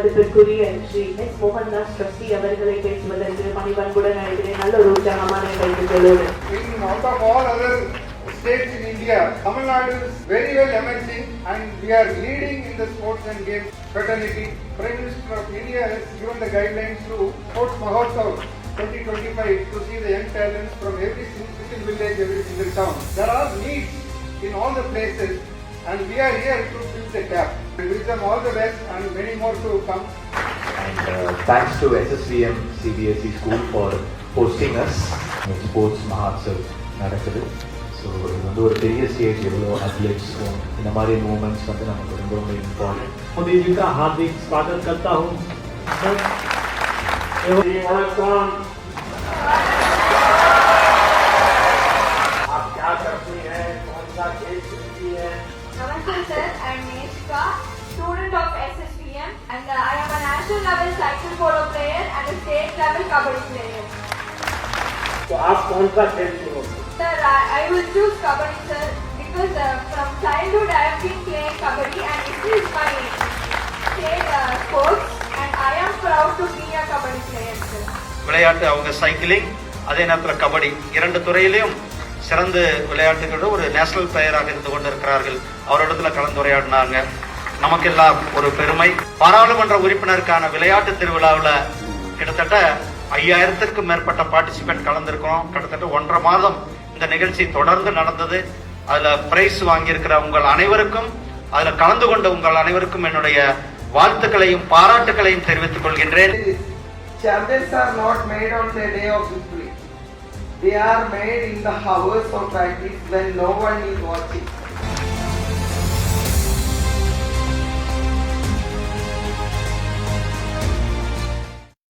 மதிப்பிற்குரிய Sri S Mohandas trustee அவர்களை பேசுவதற்கு பணிபன்புடன் அழைக்கிறேன். நல்ல ஒரு உற்சாகமான கைதுகளோடு. Out of all other states in India, Tamil Nadu is very well emerging and we are leading in the sports and games fraternity. Prime Minister of India has given the guidelines to Sports Mahotsav 2025 to see the young talents from every single village, every single town. There are needs in all the places and we are here to fill the gap. We wish them all the best and many more to come. And thanks to SSVM CBSE School for hosting us in Sports Mahotsav நடக்குது. So இது வந்து ஒரு பெரிய stage, எவ்வளோ athletes இந்த மாதிரி moments வந்து நமக்கு ரொம்ப ரொம்ப இம்பார்ட்டன்ட். मोदी जी का हार्दिक स्वागत करता हूँ. आप क्या करती हैं, कौन सा खेल खेलती हैं? Namaste sir, I am Neshika, student of SSVM and I am a national level cycle polo player and a state level kabaddi player. तो आप कौन सा खेल चुनोगे? Sir, I will choose kabaddi sir because from childhood I have been playing kabaddi and it is my state sports and I am proud to be a kabaddi player sir. விளையாட்டு அவங்க cycling, அதே நேரத்தில் கபடி, இரண்டு துறையிலையும் சிறந்த விளையாட்டுகளோட ஒரு national பிளேயராக இருந்து கொண்டிருக்கிறார்கள். அவரிடத்துல கலந்துரையாடினாங்க. நமக்கெல்லாம் ஒரு பெருமை. பாராளுமன்ற உறுப்பினருக்கான விளையாட்டு திருவிழாவில் கிட்டத்தட்ட 5000க்கும் மேற்பட்ட பார்ட்டிசிபென்ட் கலந்திருக்கிறோம். கிட்டத்தட்ட 1.5 மாதம் இந்த நிகழ்ச்சி தொடர்ந்து நடந்தது. அதுல பிரைஸ் வாங்கியிருக்கிற உங்கள் அனைவருக்கும், அதுல கலந்து கொண்ட உங்கள் அனைவருக்கும் என்னுடைய வாழ்த்துக்களையும் பாராட்டுகளையும் தெரிவித்துக் கொள்கின்றேன். Champions are not made on the day of victory. They are made in the hours of practice when no one is watching.